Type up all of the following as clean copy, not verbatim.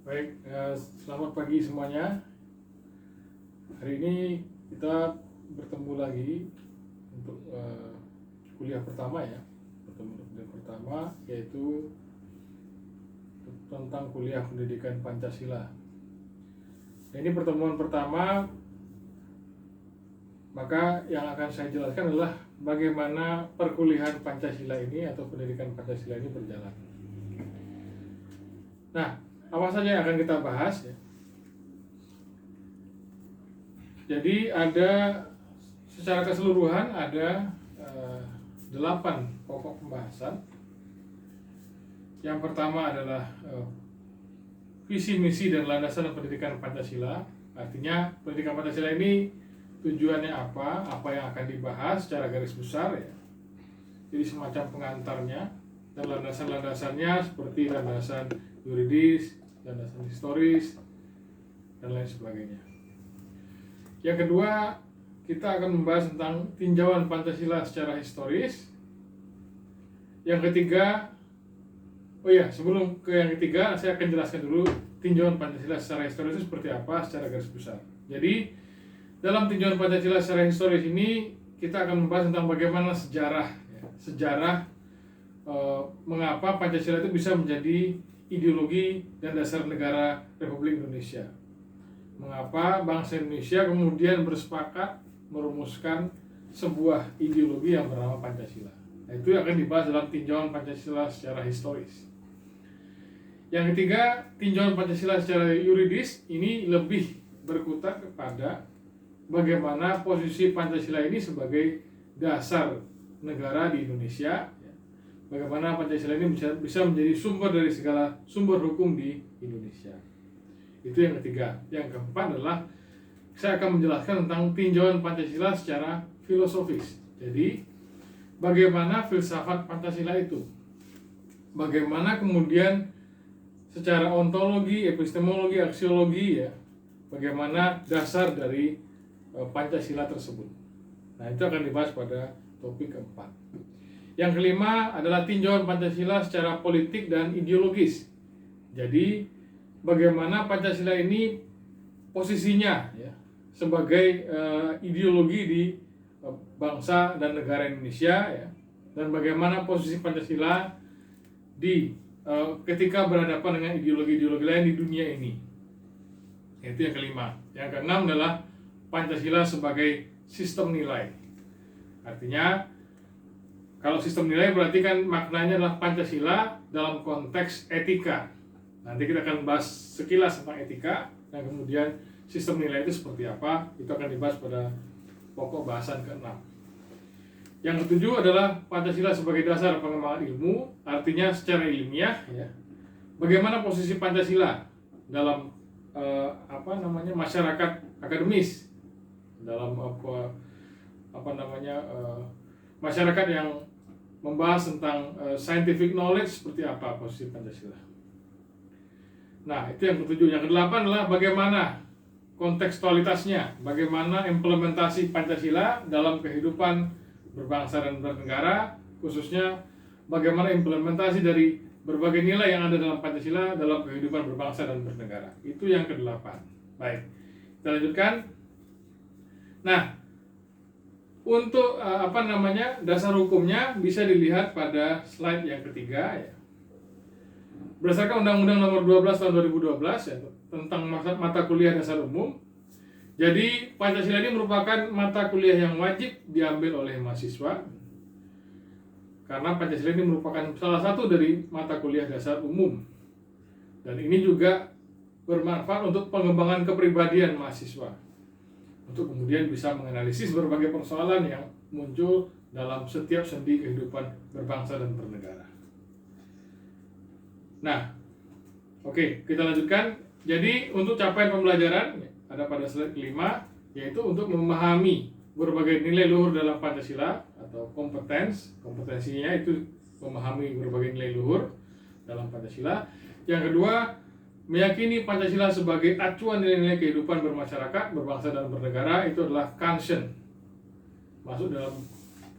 Baik, selamat pagi semuanya. Hari ini kita bertemu lagi untuk kuliah pertama ya. Kuliah pertama yaitu tentang kuliah pendidikan Pancasila. Nah, ini pertemuan pertama, maka yang akan saya jelaskan adalah bagaimana perkuliahan Pancasila ini atau pendidikan Pancasila ini berjalan. Nah, apa saja yang akan kita bahas ya? Jadi ada secara keseluruhan ada 8 pokok pembahasan. Yang pertama adalah visi misi dan landasan pendidikan Pancasila. Artinya pendidikan Pancasila ini tujuannya apa yang akan dibahas secara garis besar ya. Jadi semacam pengantarnya, dan landasan-landasannya seperti landasan yuridis, landasan historis, dan lain sebagainya. Yang kedua, kita akan membahas tentang tinjauan Pancasila secara historis. Yang ketiga, sebelum ke yang ketiga, saya akan jelaskan dulu tinjauan Pancasila secara historis itu seperti apa secara garis besar. Jadi, dalam tinjauan Pancasila secara historis ini, kita akan membahas tentang bagaimana sejarah mengapa Pancasila itu bisa menjadi ideologi dan dasar negara Republik Indonesia. Mengapa bangsa Indonesia kemudian bersepakat merumuskan sebuah ideologi yang bernama Pancasila. Nah, itu akan dibahas dalam tinjauan Pancasila secara historis. Yang ketiga, tinjauan Pancasila secara yuridis ini lebih berkutat kepada bagaimana posisi Pancasila ini sebagai dasar negara di Indonesia. Bagaimana Pancasila ini bisa menjadi sumber dari segala sumber hukum di Indonesia. Itu yang ketiga. Yang keempat adalah saya akan menjelaskan tentang tinjauan Pancasila secara filosofis. Jadi, bagaimana filsafat Pancasila itu? Bagaimana kemudian secara ontologi, epistemologi, aksiologi ya, bagaimana dasar dari Pancasila tersebut. Nah, itu akan dibahas pada topik keempat. Yang kelima adalah tinjauan Pancasila secara politik dan ideologis. Jadi, bagaimana Pancasila ini posisinya ya, sebagai ideologi di bangsa dan negara Indonesia ya, dan bagaimana posisi Pancasila di ketika berhadapan dengan ideologi-ideologi lain di dunia ini. Itu yang kelima. Yang keenam adalah Pancasila sebagai sistem nilai. Artinya, kalau sistem nilai berarti kan maknanya adalah Pancasila dalam konteks etika. Nanti kita akan bahas sekilas tentang etika, dan kemudian sistem nilai itu seperti apa, itu akan dibahas pada pokok bahasan ke-6. Yang ketujuh adalah Pancasila sebagai dasar pengembangan ilmu, artinya secara ilmiah ya. Bagaimana posisi Pancasila dalam masyarakat akademis, dalam masyarakat yang membahas tentang scientific knowledge, seperti apa posisi Pancasila. Nah, itu yang ketujuh. Yang kedelapan adalah bagaimana kontekstualitasnya, bagaimana implementasi Pancasila dalam kehidupan berbangsa dan bernegara, khususnya bagaimana implementasi dari berbagai nilai yang ada dalam Pancasila dalam kehidupan berbangsa dan bernegara. Itu yang kedelapan. Baik, kita lanjutkan. Nah, untuk dasar hukumnya bisa dilihat pada slide yang ketiga ya. Berdasarkan Undang-Undang Nomor 12 Tahun 2012 ya, tentang mata kuliah dasar umum. Jadi Pancasila ini merupakan mata kuliah yang wajib diambil oleh mahasiswa. Karena Pancasila ini merupakan salah satu dari mata kuliah dasar umum. Dan ini juga bermanfaat untuk pengembangan kepribadian mahasiswa, untuk kemudian bisa menganalisis berbagai persoalan yang muncul dalam setiap sendi kehidupan berbangsa dan bernegara. Nah, oke, kita lanjutkan. Jadi untuk capaian pembelajaran ada pada slide kelima, yaitu untuk memahami berbagai nilai luhur dalam Pancasila atau kompetensinya itu memahami berbagai nilai luhur dalam Pancasila. Yang kedua, meyakini Pancasila sebagai acuan nilai-nilai kehidupan bermasyarakat, berbangsa dan bernegara, itu adalah Kansen. Masuk dalam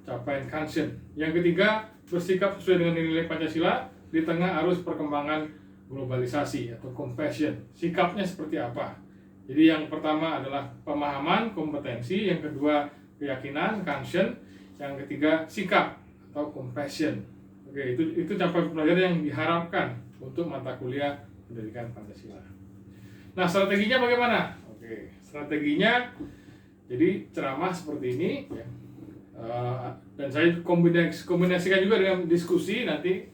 capaian Kansen. Yang ketiga, bersikap sesuai dengan nilai-nilai Pancasila di tengah arus perkembangan globalisasi atau compassion. Sikapnya seperti apa? Jadi yang pertama adalah pemahaman, kompetensi, yang kedua keyakinan, conscience, yang ketiga sikap atau compassion. Oke, itu capaian pelajaran yang diharapkan untuk mata kuliah pendidikan Pancasila. Nah, strateginya bagaimana? Oke, strateginya jadi ceramah seperti ini ya. Dan saya kombinasikan juga dengan diskusi, nanti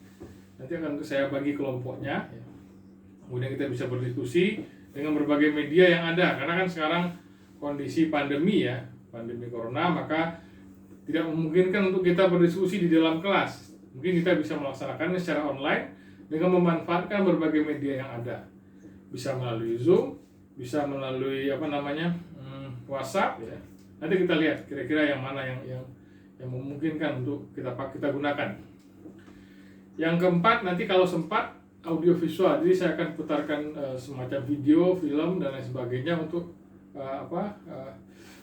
akan saya bagi kelompoknya ya. Kemudian kita bisa berdiskusi dengan berbagai media yang ada, karena kan sekarang kondisi pandemi ya, pandemi corona, maka tidak memungkinkan untuk kita berdiskusi di dalam kelas. Mungkin kita bisa melaksanakannya secara online dengan memanfaatkan berbagai media yang ada. Bisa melalui Zoom, bisa melalui WhatsApp ya. Nanti kita lihat kira-kira yang mana yang memungkinkan untuk kita gunakan. Yang keempat, nanti kalau sempat audio visual, jadi saya akan putarkan semacam video, film dan lain sebagainya untuk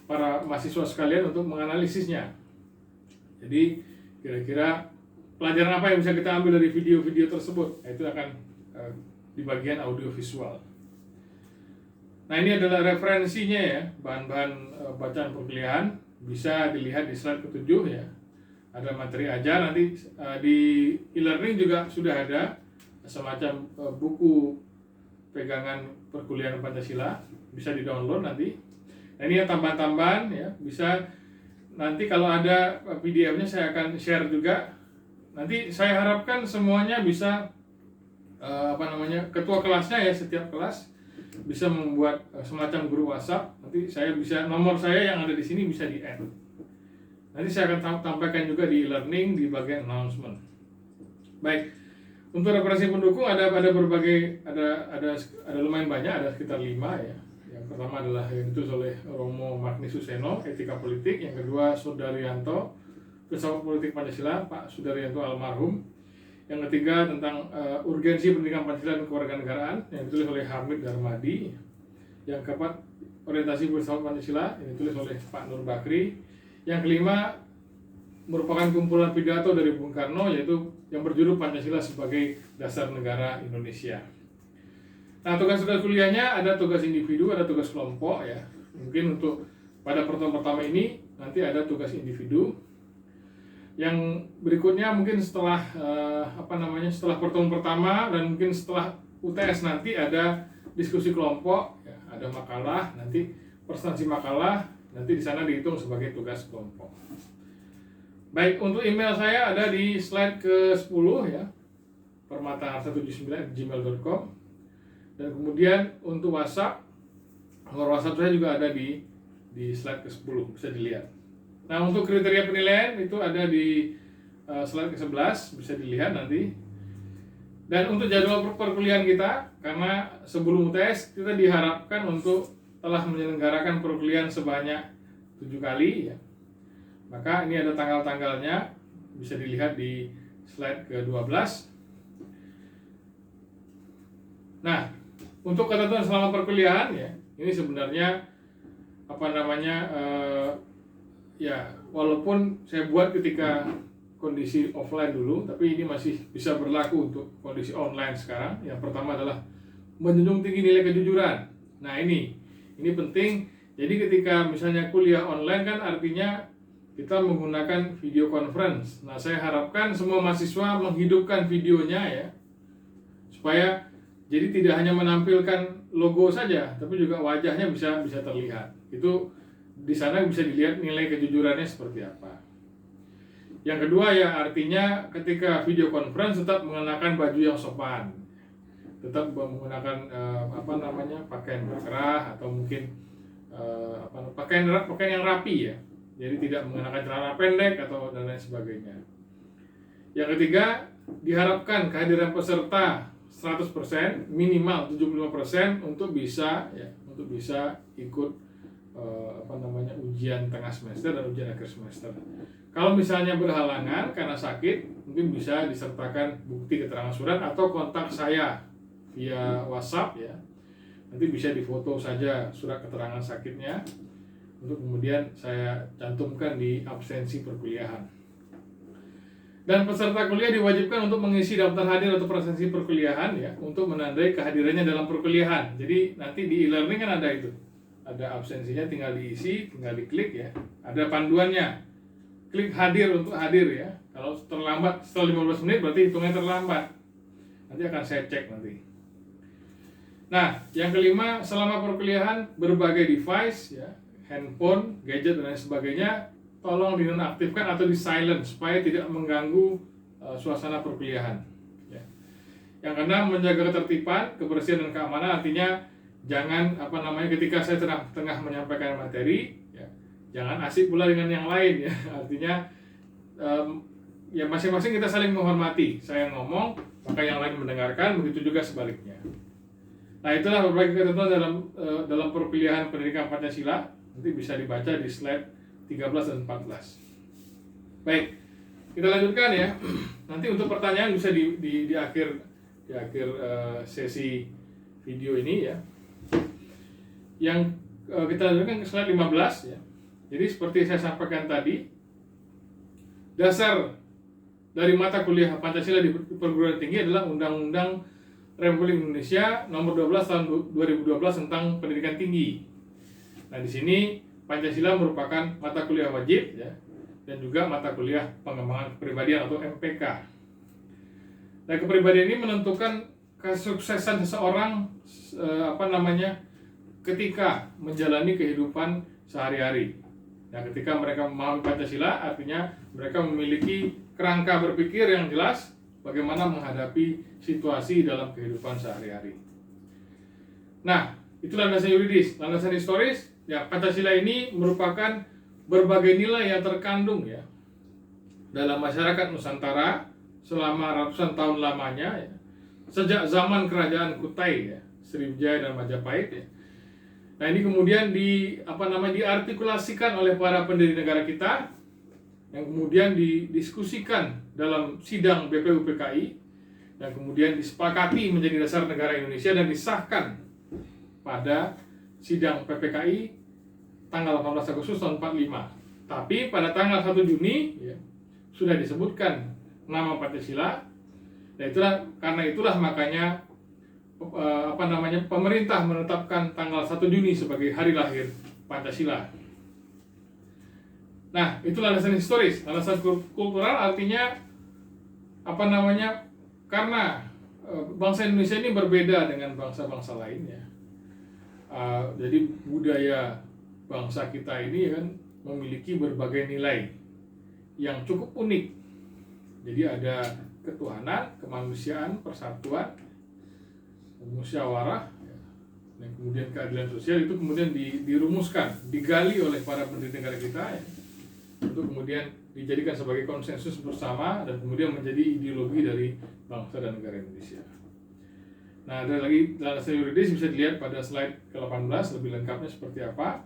para mahasiswa sekalian untuk menganalisisnya. Jadi kira-kira pelajaran apa yang bisa kita ambil dari video-video tersebut, itu akan di bagian audio visual. Nah, ini adalah referensinya ya, bahan-bahan bacaan perkuliahan, bisa dilihat di slide ke-7 ya. Ada materi ajar, nanti di e-learning juga sudah ada semacam buku pegangan perkuliahan Pancasila, bisa di-download nanti. Nah, ini yang tambahan-tambahan ya, bisa nanti kalau ada PDF-nya saya akan share juga. Nanti saya harapkan semuanya bisa ketua kelasnya ya, setiap kelas bisa membuat semacam grup WhatsApp. Nanti nomor saya yang ada di sini bisa di-add. Nanti saya akan tampilkan juga di e-learning di bagian announcement. Baik, untuk referensi pendukung ada berbagai, ada lumayan banyak, ada sekitar 5 ya. Yang pertama adalah yang ditulis oleh Romo Magni Suseno, Etika Politik. Yang kedua Sudaryanto, Filsafat Politik Pancasila, Pak Sudaryanto almarhum. Yang ketiga tentang urgensi pendidikan Pancasila dan kewarganegaraan, yang ditulis oleh Hamid Darmadi. Yang keempat, orientasi filsafat Pancasila, yang ditulis oleh Pak Nur Bakri. Yang kelima, merupakan kumpulan pidato dari Bung Karno, yaitu yang berjudul Pancasila sebagai Dasar Negara Indonesia. Nah, tugas-tugas kuliahnya ada tugas individu, ada tugas kelompok ya. Mungkin untuk pada pertemuan pertama ini nanti ada tugas individu. Yang berikutnya mungkin setelah setelah pertemuan pertama dan mungkin setelah UTS nanti ada diskusi kelompok, ya, ada makalah, nanti presentasi makalah, nanti di sana dihitung sebagai tugas kelompok. Baik, untuk email saya ada di slide ke-10 ya, permata179@gmail.com. Dan kemudian untuk WhatsApp, nomor WhatsApp saya juga ada di slide ke-10, bisa dilihat. Nah, untuk kriteria penilaian itu ada di slide ke-11, bisa dilihat nanti. Dan untuk jadwal perkuliahan kita, karena sebelum UTS kita diharapkan untuk telah menyelenggarakan perkuliahan sebanyak 7 kali ya. Maka ini ada tanggal-tanggalnya, bisa dilihat di slide ke-12. Nah, untuk ketentuan selama perkuliahan ya, ini sebenarnya ya, walaupun saya buat ketika kondisi offline dulu, tapi ini masih bisa berlaku untuk kondisi online sekarang. Yang pertama adalah menjunjung tinggi nilai kejujuran. Nah, ini penting. Jadi ketika misalnya kuliah online kan artinya kita menggunakan video conference. Nah, saya harapkan semua mahasiswa menghidupkan videonya ya, supaya jadi tidak hanya menampilkan logo saja, tapi juga wajahnya bisa terlihat. Itu di sana bisa dilihat nilai kejujurannya seperti apa. Yang kedua ya, artinya ketika video conference tetap mengenakan baju yang sopan, tetap menggunakan pakaian berkerah atau mungkin pakaian yang rapi ya. Jadi tidak mengenakan celana pendek atau dan lain sebagainya. Yang ketiga, diharapkan kehadiran peserta 100%, minimal 75% untuk bisa ikut ujian tengah semester dan ujian akhir semester. Kalau misalnya berhalangan karena sakit, mungkin bisa disertakan bukti keterangan surat atau kontak saya via WhatsApp ya. Nanti bisa difoto saja surat keterangan sakitnya untuk kemudian saya cantumkan di absensi perkuliahan. Dan peserta kuliah diwajibkan untuk mengisi daftar hadir atau presensi perkuliahan ya, untuk menandai kehadirannya dalam perkuliahan. Jadi nanti di e-learning kan ada itu. Ada absensinya, tinggal diisi, tinggal diklik ya. Ada panduannya. Klik hadir untuk hadir ya. Kalau terlambat setelah 15 menit berarti hitungnya terlambat. Nanti akan saya cek nanti. Nah, yang kelima, selama perkuliahan berbagai device ya, handphone, gadget dan lain sebagainya tolong dinonaktifkan atau di silent supaya tidak mengganggu suasana perkuliahan. Ya. Yang keenam, menjaga ketertiban, kebersihan dan keamanan, artinya jangan ketika saya tengah menyampaikan materi, ya, jangan asik pula dengan yang lain ya. Artinya ya masing-masing kita saling menghormati. Saya ngomong, maka yang lain mendengarkan, begitu juga sebaliknya. Nah, itulah berbagai ketentuan dalam perkuliahan pendidikan Pancasila. Nanti bisa dibaca di slide 13 dan 14. Baik, kita lanjutkan ya. Nanti untuk pertanyaan bisa di akhir sesi video ini ya. Yang kita lanjutkan ke slide 15 ya. Jadi seperti saya sampaikan tadi, dasar dari mata kuliah Pancasila di perguruan tinggi adalah Undang-Undang Republik Indonesia Nomor 12 Tahun 2012 tentang Pendidikan Tinggi. Nah, di sini Pancasila merupakan mata kuliah wajib ya, dan juga mata kuliah pengembangan kepribadian atau MPK. Nah, kepribadian ini menentukan kesuksesan seseorang ketika menjalani kehidupan sehari-hari. Nah, ketika mereka memahami Pancasila, artinya mereka memiliki kerangka berpikir yang jelas bagaimana menghadapi situasi dalam kehidupan sehari-hari. Nah, itu landasan yuridis. Landasan historis, ya, Pancasila ini merupakan berbagai nilai yang terkandung ya dalam masyarakat Nusantara selama ratusan tahun lamanya ya. Sejak zaman kerajaan Kutai ya, Sriwijaya dan Majapahit ya. Nah, ini kemudian diartikulasikan oleh para pendiri negara kita, yang kemudian didiskusikan dalam sidang BPUPKI, dan kemudian disepakati menjadi dasar negara Indonesia dan disahkan pada sidang PPKI tanggal 18 Agustus tahun 45. Tapi pada tanggal 1 Juni ya, sudah disebutkan nama Pancasila. Dan karena itulah makanya pemerintah menetapkan tanggal 1 Juni sebagai hari lahir Pancasila. Nah, itu landasan historis. Landasan kultural artinya karena bangsa Indonesia ini berbeda dengan bangsa-bangsa lainnya. Jadi budaya bangsa kita ini kan memiliki berbagai nilai yang cukup unik. Jadi ada ketuhanan, kemanusiaan, persatuan, musyawarah, dan kemudian keadilan sosial. Itu kemudian dirumuskan, digali oleh para pendiri negara kita ya, untuk kemudian dijadikan sebagai konsensus bersama dan kemudian menjadi ideologi dari bangsa dan negara Indonesia. Nah, ada lagi landasan yuridis, bisa dilihat pada slide ke-18 lebih lengkapnya seperti apa.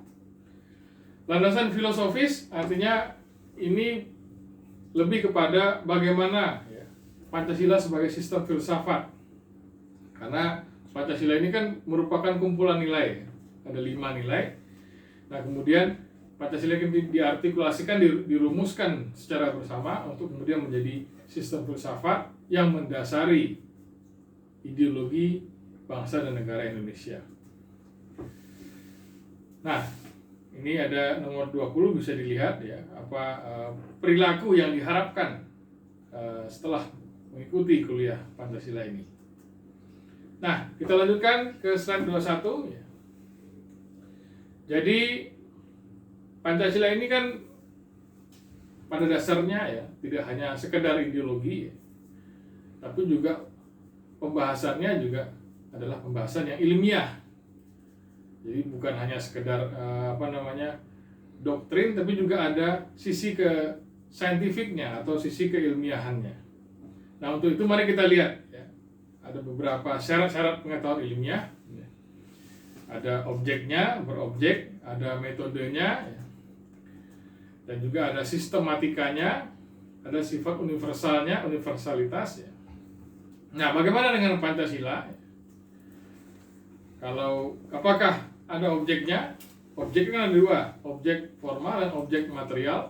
Landasan filosofis artinya ini lebih kepada bagaimana ya, Pancasila sebagai sistem filsafat. Karena Pancasila ini kan merupakan kumpulan nilai, ada 5 nilai. Nah, kemudian Pancasila ini diartikulasikan, dirumuskan secara bersama untuk kemudian menjadi sistem filsafat yang mendasari ideologi bangsa dan negara Indonesia. Nah, ini ada nomor 20, bisa dilihat ya, perilaku yang diharapkan setelah mengikuti kuliah Pancasila ini. Nah, kita lanjutkan ke slide 21 ya. Jadi Pancasila ini kan pada dasarnya ya tidak hanya sekedar ideologi ya, tapi juga pembahasannya juga adalah pembahasan yang ilmiah. Jadi bukan hanya sekedar doktrin, tapi juga ada sisi ke saintifiknya atau sisi keilmiahannya. Nah, untuk itu mari kita lihat ya. Ada beberapa syarat-syarat pengetahuan ilmiah. Ya. Ada objeknya, berobjek, ada metodenya, ya. Dan juga ada sistematikanya, ada sifat universalnya, universalitas ya. Nah, bagaimana dengan Pancasila? Kalau apakah ada objeknya? Objek kan ada 2, objek formal dan objek material.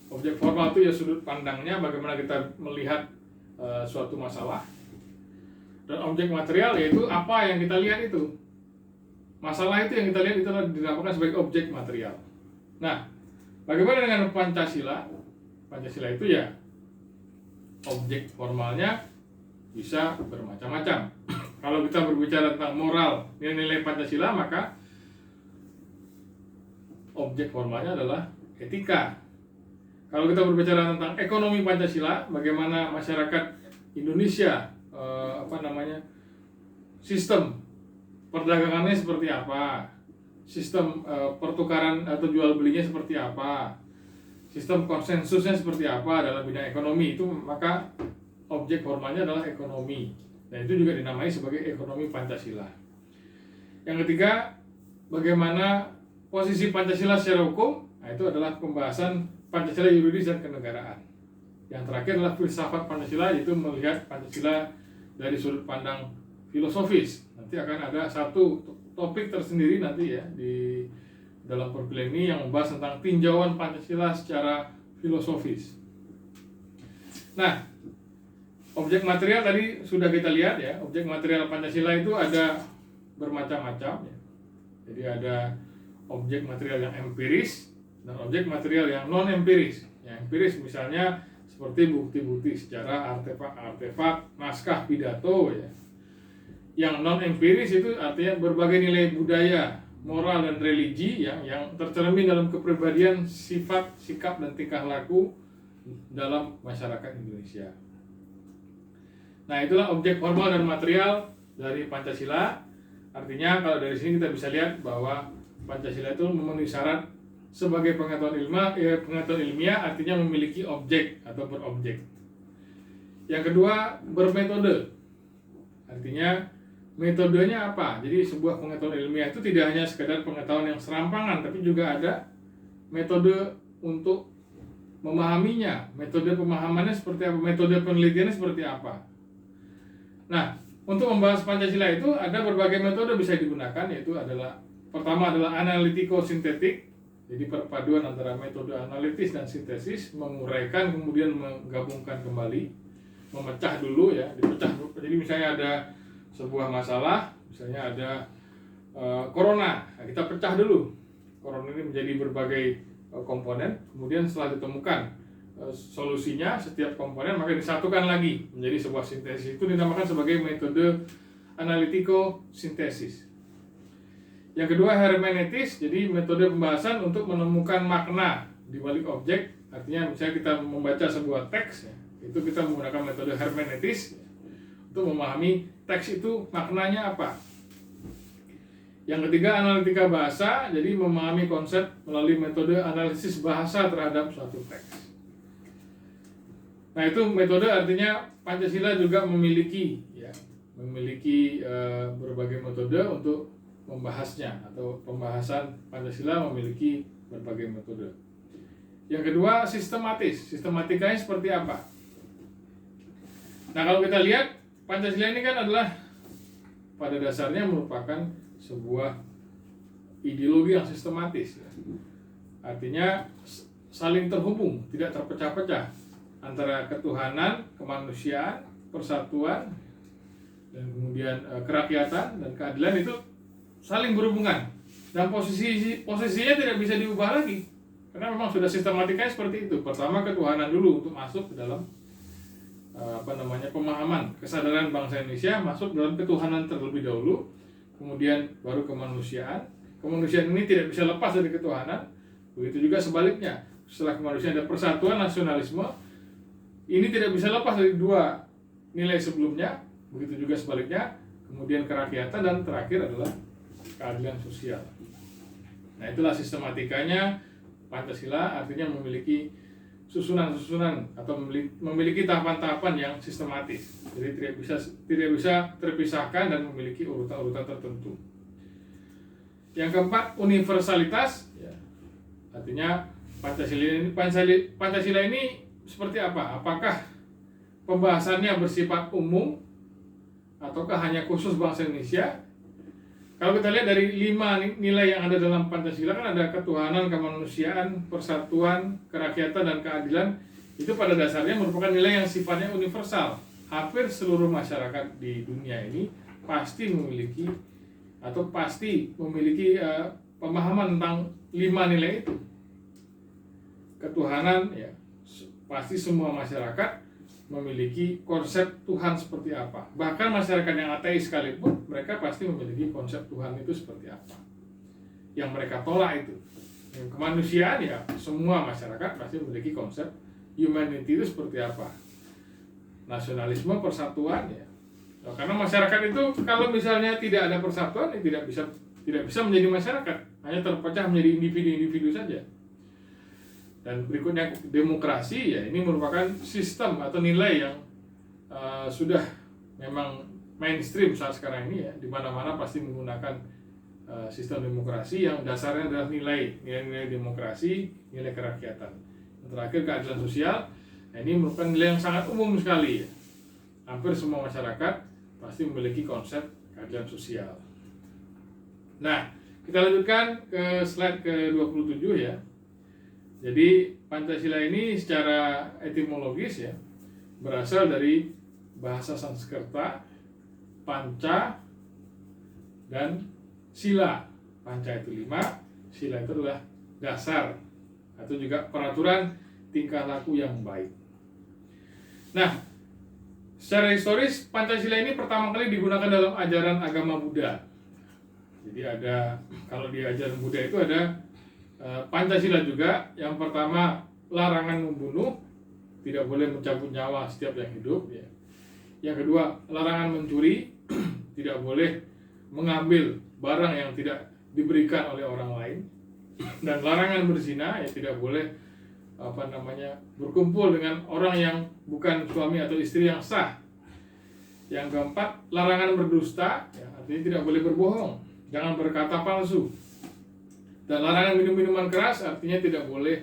Objek formal itu ya sudut pandangnya, bagaimana kita melihat suatu masalah. Dan objek material yaitu apa yang kita lihat itu. Masalah itu yang kita lihat itu dinamakan sebagai objek material. Nah, bagaimana dengan Pancasila? Pancasila itu ya objek formalnya bisa bermacam-macam. Kalau kita berbicara tentang moral, nilai-nilai Pancasila, maka objek formalnya adalah etika. Kalau kita berbicara tentang ekonomi Pancasila, bagaimana masyarakat Indonesia, sistem perdagangannya seperti apa, sistem pertukaran atau jual belinya seperti apa, sistem konsensusnya seperti apa dalam bidang ekonomi, itu maka objek formalnya adalah ekonomi. Dan itu juga dinamai sebagai ekonomi Pancasila. Yang ketiga, bagaimana posisi Pancasila secara hukum. Nah, itu adalah pembahasan Pancasila yuridis dan kenegaraan. Yang terakhir adalah filsafat Pancasila, yaitu melihat Pancasila dari sudut pandang filosofis. Nanti akan ada satu topik tersendiri nanti ya di dalam perkuliahan ini yang membahas tentang tinjauan Pancasila secara filosofis. Nah, objek material tadi sudah kita lihat ya. Objek material Pancasila itu ada bermacam-macam ya. Jadi ada objek material yang empiris dan objek material yang non empiris. Yang empiris misalnya seperti bukti-bukti sejarah, artefak, naskah pidato ya. Yang non empiris itu artinya berbagai nilai budaya, moral dan religi ya, yang tercermin dalam kepribadian, sifat, sikap dan tingkah laku dalam masyarakat Indonesia. Nah, itulah objek formal dan material dari Pancasila. Artinya kalau dari sini kita bisa lihat bahwa Pancasila itu memenuhi syarat sebagai pengetahuan ilmiah, artinya memiliki objek atau berobjek. Yang kedua, bermetode. Artinya metodenya apa? Jadi sebuah pengetahuan ilmiah itu tidak hanya sekedar pengetahuan yang serampangan, tapi juga ada metode untuk memahaminya. Metode pemahamannya seperti apa? Metode penelitiannya seperti apa? Nah, untuk membahas Pancasila itu ada berbagai metode bisa digunakan, yaitu pertama adalah analitiko-sintetik. Jadi perpaduan antara metode analitis dan sintesis, menguraikan kemudian menggabungkan kembali, memecah dulu ya, dipecah. Jadi misalnya ada sebuah masalah, misalnya ada corona, nah, kita pecah dulu. Corona ini menjadi berbagai komponen, kemudian setelah ditemukan solusinya setiap komponen, maka disatukan lagi menjadi sebuah sintesis. Itu dinamakan sebagai metode analitiko-sintesis. Yang kedua, hermeneutis, jadi metode pembahasan untuk menemukan makna di balik objek. Artinya misalnya kita membaca sebuah teks ya, itu kita menggunakan metode hermeneutis untuk memahami teks itu maknanya apa. Yang ketiga, analitika bahasa, jadi memahami konsep melalui metode analisis bahasa terhadap suatu teks. Nah, itu metode artinya Pancasila juga memiliki berbagai metode untuk membahasnya, atau pembahasan Pancasila memiliki berbagai metode. Yang kedua, sistematis. Sistematikanya seperti apa? Nah, kalau kita lihat Pancasila ini kan adalah pada dasarnya merupakan sebuah ideologi yang sistematis ya. Artinya saling terhubung, tidak terpecah-pecah antara ketuhanan, kemanusiaan, persatuan, dan kemudian kerakyatan dan keadilan itu saling berhubungan, dan posisinya tidak bisa diubah lagi karena memang sudah sistematikanya seperti itu. Pertama ketuhanan dulu untuk masuk ke dalam pemahaman kesadaran bangsa Indonesia, masuk dalam ketuhanan terlebih dahulu, kemudian baru kemanusiaan. Kemanusiaan ini tidak bisa lepas dari ketuhanan. Begitu juga sebaliknya, setelah kemanusiaan ada persatuan, nasionalisme, ini tidak bisa lepas dari dua nilai sebelumnya. Begitu juga sebaliknya, kemudian kerakyatan, dan terakhir adalah keadilan sosial. Nah, itulah sistematikanya Pancasila, artinya memiliki susunan-susunan atau memiliki tahapan-tahapan yang sistematis. Jadi tidak bisa terpisahkan dan memiliki urutan-urutan tertentu. Yang keempat, universalitas. Ya, artinya Pancasila ini seperti apa? Apakah pembahasannya bersifat umum ataukah hanya khusus bangsa Indonesia? kalau kita lihat dari 5 nilai yang ada dalam Pancasila kan ada ketuhanan, kemanusiaan, persatuan, kerakyatan, dan keadilan. Itu pada dasarnya merupakan nilai yang sifatnya universal. Hampir seluruh masyarakat di dunia ini pasti memiliki pemahaman tentang 5 nilai itu. Ketuhanan, ya, pasti semua masyarakat memiliki konsep Tuhan seperti apa. Bahkan masyarakat yang ateis sekalipun, mereka pasti memiliki konsep Tuhan itu seperti apa. Yang mereka tolak itu. Yang kemanusiaan, ya, semua masyarakat pasti memiliki konsep humanity itu seperti apa. Nasionalisme, persatuan, ya. Nah, karena masyarakat itu kalau misalnya tidak ada persatuan, ya tidak bisa menjadi masyarakat, hanya terpecah menjadi individu-individu saja. Dan berikutnya demokrasi, ya, ini merupakan sistem atau nilai yang sudah memang mainstream saat sekarang ini, ya, di mana-mana pasti menggunakan sistem demokrasi yang dasarnya adalah nilai demokrasi, nilai kerakyatan. Yang terakhir keadilan sosial, nah, ini merupakan nilai yang sangat umum sekali, ya. Hampir semua masyarakat pasti memiliki konsep keadilan sosial. Nah, kita lanjutkan ke slide ke-27, ya. Jadi Pancasila ini secara etimologis, ya, berasal dari bahasa Sanskerta, panca dan sila. Panca itu 5, sila itu adalah dasar atau juga peraturan tingkah laku yang baik. Nah, secara historis Pancasila ini pertama kali digunakan dalam ajaran agama Buddha. Jadi kalau di ajaran Buddha itu ada Pancasila juga. Yang pertama, larangan membunuh, tidak boleh mencabut nyawa setiap yang hidup, ya. Yang kedua, larangan mencuri, tidak boleh mengambil barang yang tidak diberikan oleh orang lain. Dan larangan berzina, ya, tidak boleh berkumpul dengan orang yang bukan suami atau istri yang sah. Yang keempat, larangan berdusta, ya, artinya tidak boleh berbohong, jangan berkata palsu. Dan larangan minum minuman keras, artinya tidak boleh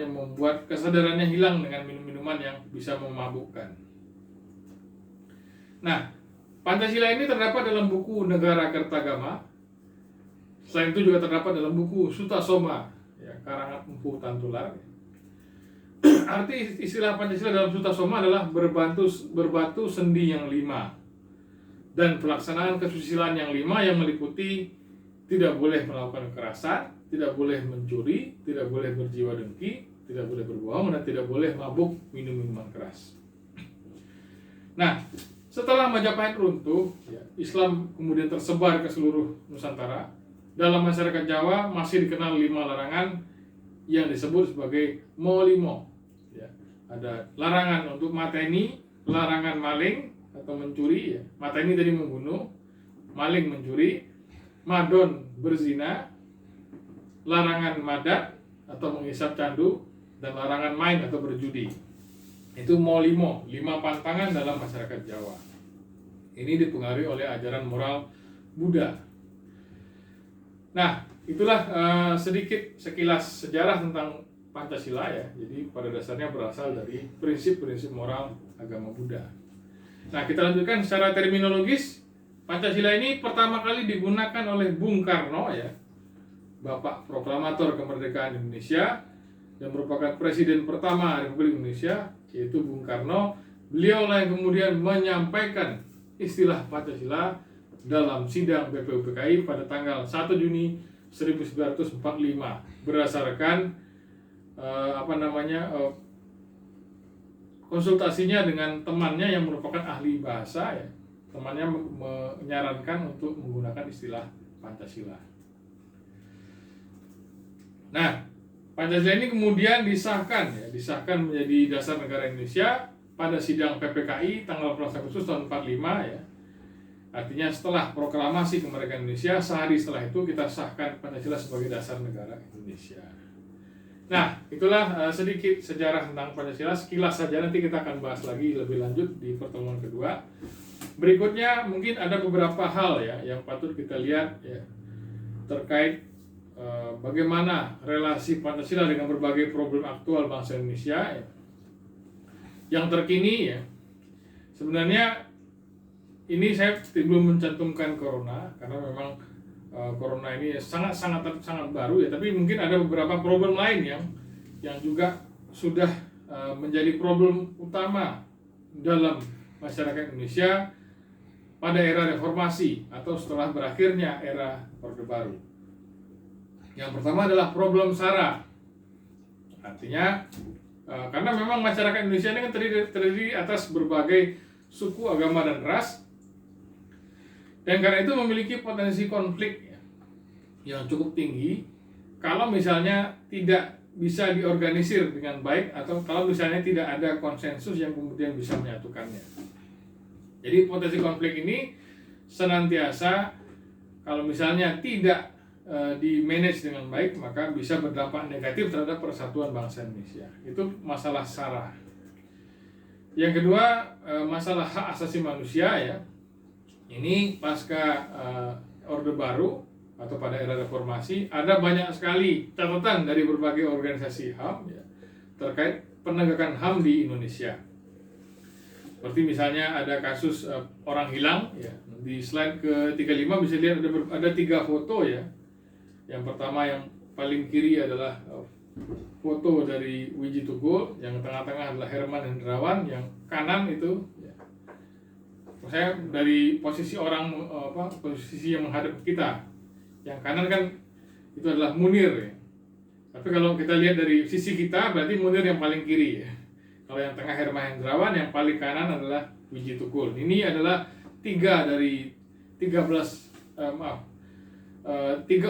membuat kesadarannya hilang dengan minum-minuman yang bisa memabukkan. Nah, Pancasila ini terdapat dalam buku Negara Kertagama. Selain itu juga terdapat dalam buku Sutasoma, ya, karangan Empu Tantular. Arti istilah Pancasila dalam Sutasoma adalah berbatu sendi yang 5 dan pelaksanaan kesusilaan yang 5 yang meliputi tidak boleh melakukan kekerasan, tidak boleh mencuri, tidak boleh berjiwa dengki, tidak boleh berbohong, dan tidak boleh mabuk minum minuman keras. Nah, setelah Majapahit runtuh, ya, Islam kemudian tersebar ke seluruh Nusantara. Dalam masyarakat Jawa masih dikenal 5 larangan yang disebut sebagai Molimo. Ya, ada larangan untuk mateni, larangan maling atau mencuri. Ya. Mateni tadi membunuh, maling mencuri, madon berzina, larangan madat atau menghisap candu, dan larangan main atau berjudi. Itu Molimo, 5 pantangan dalam masyarakat Jawa. Ini dipengaruhi oleh ajaran moral Buddha. Nah, itulah sedikit sekilas sejarah tentang Pancasila, ya. Jadi pada dasarnya berasal dari prinsip-prinsip moral agama Buddha. Nah, kita lanjutkan secara terminologis. Pancasila ini pertama kali digunakan oleh Bung Karno, ya, Bapak Proklamator Kemerdekaan Indonesia, dan merupakan Presiden pertama Republik Indonesia, yaitu Bung Karno. Beliaulah yang kemudian menyampaikan istilah Pancasila dalam sidang BPUPKI pada tanggal 1 Juni 1945 berdasarkan konsultasinya dengan temannya yang merupakan ahli bahasa, ya. Temannya menyarankan untuk menggunakan istilah Pancasila. Nah, Pancasila ini kemudian disahkan menjadi dasar negara Indonesia pada sidang PPKI tanggal 14 Agustus tahun 45, ya. Artinya setelah proklamasi kemerdekaan Indonesia, sehari setelah itu kita sahkan Pancasila sebagai dasar negara Indonesia. Nah, itulah sedikit sejarah tentang Pancasila. Sekilas saja, nanti kita akan bahas lagi lebih lanjut di pertemuan kedua. Berikutnya mungkin ada beberapa hal, ya, yang patut kita lihat, ya, terkait bagaimana relasi Pancasila dengan berbagai problem aktual bangsa Indonesia, ya. Yang terkini, ya, sebenarnya ini saya belum mencantumkan corona karena memang corona ini sangat baru ya, tapi mungkin ada beberapa problem lain yang juga sudah menjadi problem utama dalam masyarakat Indonesia pada era reformasi atau setelah berakhirnya era Orde Baru. Yang pertama adalah problem SARA. Artinya karena memang masyarakat Indonesia ini kan terdiri atas berbagai suku, agama, dan ras, dan karena itu memiliki potensi konflik yang cukup tinggi kalau misalnya tidak bisa diorganisir dengan baik atau kalau misalnya tidak ada konsensus yang kemudian bisa menyatukannya. Jadi potensi konflik ini senantiasa kalau misalnya tidak di-manage dengan baik, maka bisa berdampak negatif terhadap persatuan bangsa Indonesia. Itu masalah SARA. Yang kedua, masalah hak asasi manusia ya. Ini pasca Orde Baru atau pada era reformasi ada banyak sekali catatan dari berbagai organisasi HAM ya, terkait penegakan HAM di Indonesia. Seperti misalnya ada kasus orang hilang ya. Di slide ke-35 bisa lihat ada 3 foto ya. Yang pertama yang paling kiri adalah foto dari Wiji Tukul, yang tengah-tengah adalah Herman Hendrawan, yang kanan itu ya, saya dari posisi posisi yang menghadap kita. Yang kanan kan itu adalah Munir ya. Tapi kalau kita lihat dari sisi kita berarti Munir yang paling kiri ya. Kalau yang tengah Herman Hendrawan, yang paling kanan adalah Wiji Tukul. Ini adalah 3 dari 3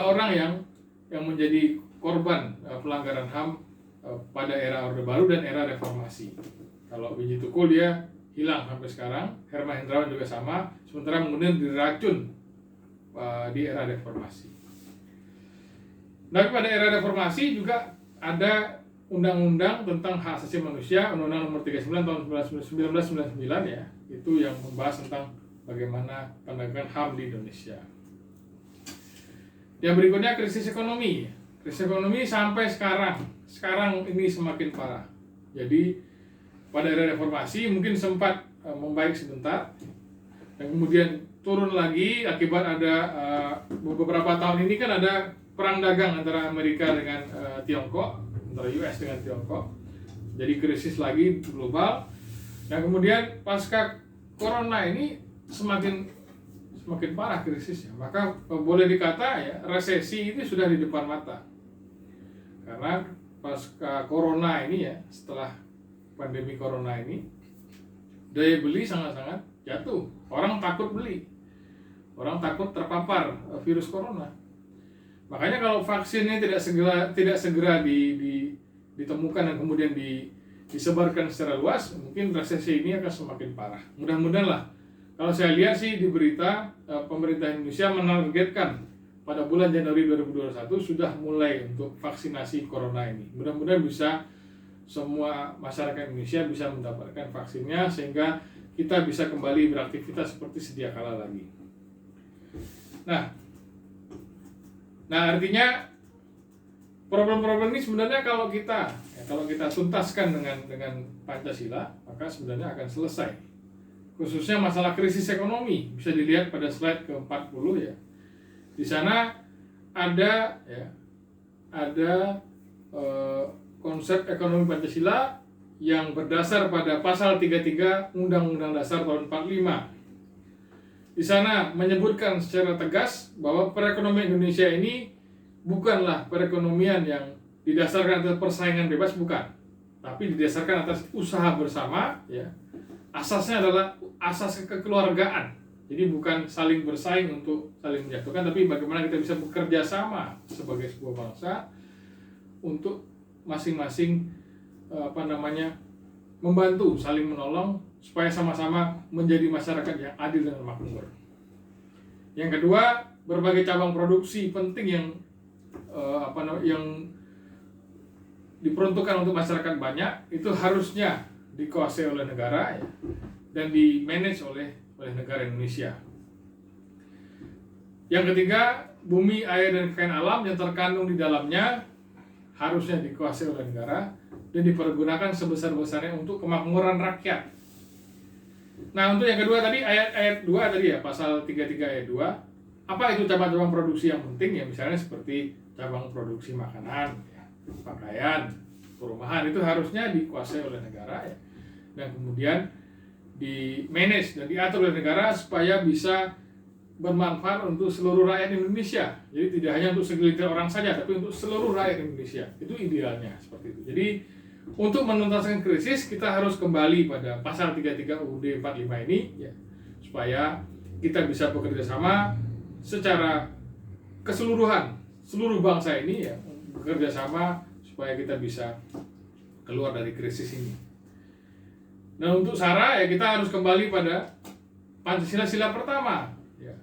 orang yang menjadi korban pelanggaran HAM pada era Orde Baru dan era reformasi. Kalau Wiji Tukul dia hilang sampai sekarang, Herman Hendrawan juga sama, sementara Munir diracun di era reformasi. Nah, pada era reformasi juga ada undang-undang tentang hak asasi manusia, Undang-Undang Nomor 39 tahun 1999 ya, itu yang membahas tentang bagaimana penegakan HAM di Indonesia. Yang berikutnya krisis ekonomi. Krisis ekonomi sampai sekarang ini semakin parah. Jadi pada era reformasi mungkin sempat membaik sebentar dan kemudian turun lagi akibat ada beberapa tahun ini kan ada perang dagang antara Amerika dengan Tiongkok, antara US dengan Tiongkok. Jadi krisis lagi global. Dan kemudian pasca corona ini semakin parah krisisnya. Maka boleh dikata ya resesi ini sudah di depan mata. Karena pasca corona ini ya, setelah pandemi corona ini, daya beli sangat-sangat jatuh. Orang takut beli. Orang takut terpapar virus corona. Makanya kalau vaksinnya tidak segera ditemukan dan kemudian disebarkan secara luas, mungkin resesi ini akan semakin parah. Mudah-mudahan lah. Kalau saya lihat sih di berita, pemerintah Indonesia menargetkan pada bulan Januari 2021 sudah mulai untuk vaksinasi corona ini. Mudah-mudahan bisa semua masyarakat Indonesia bisa mendapatkan vaksinnya sehingga kita bisa kembali beraktivitas seperti sedia kala lagi. Nah artinya problem-problem ini sebenarnya kalau kita tuntaskan dengan Pancasila, maka sebenarnya akan selesai. Khususnya masalah krisis ekonomi bisa dilihat pada slide ke-40 ya. Di sana ada konsep ekonomi Pancasila yang berdasar pada pasal 33 Undang-Undang Dasar tahun 45. Di sana menyebutkan secara tegas bahwa perekonomian Indonesia ini bukanlah perekonomian yang didasarkan atas persaingan bebas, bukan, tapi didasarkan atas usaha bersama ya. Asasnya adalah asas kekeluargaan. Jadi bukan saling bersaing untuk saling menjatuhkan, tapi bagaimana kita bisa bekerja sama sebagai sebuah bangsa untuk masing-masing membantu, saling menolong supaya sama-sama menjadi masyarakat yang adil dan makmur. Yang kedua, berbagai cabang produksi penting yang diperuntukkan untuk masyarakat banyak itu harusnya dikuasai oleh negara ya, dan di-manage oleh negara Indonesia. Yang ketiga, bumi, air, dan kekayaan alam yang terkandung di dalamnya harusnya dikuasai oleh negara dan dipergunakan sebesar-besarnya untuk kemakmuran rakyat. Nah, untuk yang kedua tadi ayat 2 tadi ya, pasal 33 ayat 2. Apa itu cabang-cabang produksi yang penting ya, misalnya seperti cabang produksi makanan, ya, pakaian, perumahan, itu harusnya dikuasai oleh negara ya. Dan kemudian di manage dan diatur oleh negara supaya bisa bermanfaat untuk seluruh rakyat Indonesia. Jadi tidak hanya untuk segelintir orang saja, tapi untuk seluruh rakyat Indonesia. Itu idealnya seperti itu. Jadi untuk menuntaskan krisis, kita harus kembali pada pasal 33 UUD 45 ini ya, supaya kita bisa bekerja sama secara keseluruhan, seluruh bangsa ini ya, bekerja sama supaya kita bisa keluar dari krisis ini. Dan untuk SARA ya, kita harus kembali pada Pancasila sila pertama ya.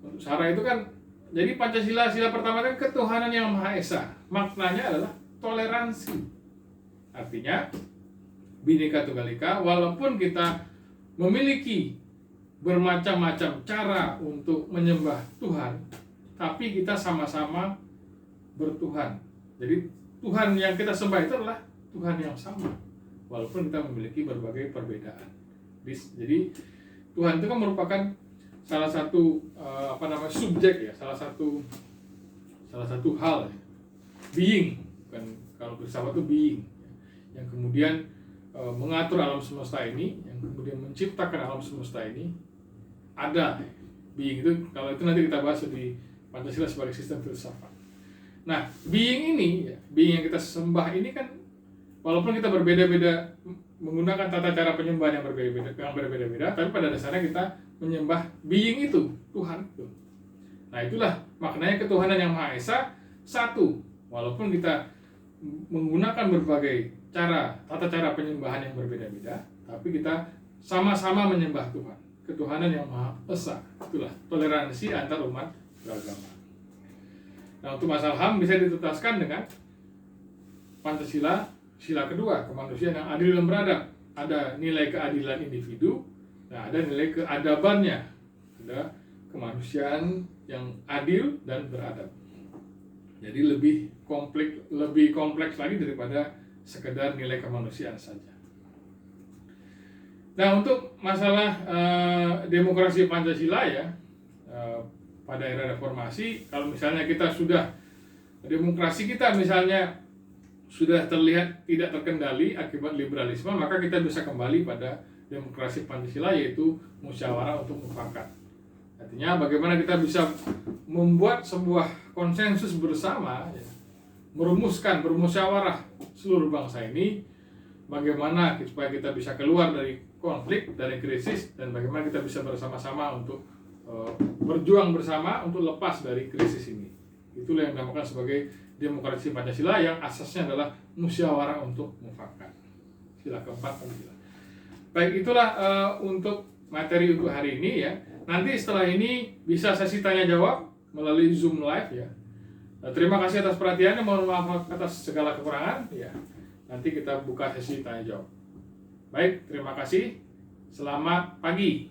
Untuk SARA itu kan, jadi Pancasila sila pertama kan ketuhanan yang Maha Esa. Maknanya adalah toleransi. Artinya Bhinneka Tunggal Ika, walaupun kita memiliki bermacam-macam cara untuk menyembah Tuhan, tapi kita sama-sama bertuhan. Jadi Tuhan yang kita sembah itu adalah Tuhan yang sama, walaupun kita memiliki berbagai perbedaan. Jadi Tuhan itu kan merupakan salah satu subjek ya, salah satu hal ya. Being, kan kalau filsafat itu being, yang kemudian mengatur alam semesta ini, yang kemudian menciptakan alam semesta ini. Ada being itu, kalau itu nanti kita bahas di Pancasila sebagai sistem filsafat. Nah, being ini, ya, being yang kita sembah ini kan, walaupun kita berbeda-beda menggunakan tata cara penyembahan yang berbeda-beda, tapi pada dasarnya kita menyembah being itu, Tuhan itu. Nah, itulah maknanya ketuhanan yang Maha Esa satu, walaupun kita menggunakan berbagai tata cara penyembahan yang berbeda-beda, tapi kita sama-sama menyembah Tuhan, ketuhanan yang Maha Esa. Itulah toleransi antar umat beragama. Nah, untuk masalah HAM bisa dituntaskan dengan Pancasila sila kedua, kemanusiaan yang adil dan beradab. Ada nilai keadilan individu, nah ada nilai keadabannya, ada kemanusiaan yang adil dan beradab. Jadi lebih kompleks lagi daripada sekedar nilai kemanusiaan saja. Nah, untuk masalah demokrasi Pancasila ya, pada era reformasi, kalau misalnya kita sudah demokrasi kita misalnya sudah terlihat tidak terkendali akibat liberalisme, maka kita bisa kembali pada demokrasi Pancasila, yaitu musyawarah untuk mufakat. Artinya bagaimana kita bisa membuat sebuah konsensus bersama ya, bermusyawarah seluruh bangsa ini, bagaimana supaya kita bisa keluar dari konflik, dari krisis, dan bagaimana kita bisa bersama-sama untuk berjuang bersama untuk lepas dari krisis ini. Itulah yang dinamakan sebagai demokrasi Pancasila, yang asasnya adalah musyawarah untuk mufakat. Sila keempat Pancasila. Baik, itulah untuk materi untuk hari ini ya. Nanti setelah ini bisa sesi tanya jawab melalui Zoom live ya. Terima kasih atas perhatiannya, mohon maaf atas segala kekurangan ya. Nanti kita buka sesi tanya jawab. Baik, terima kasih. Selamat pagi.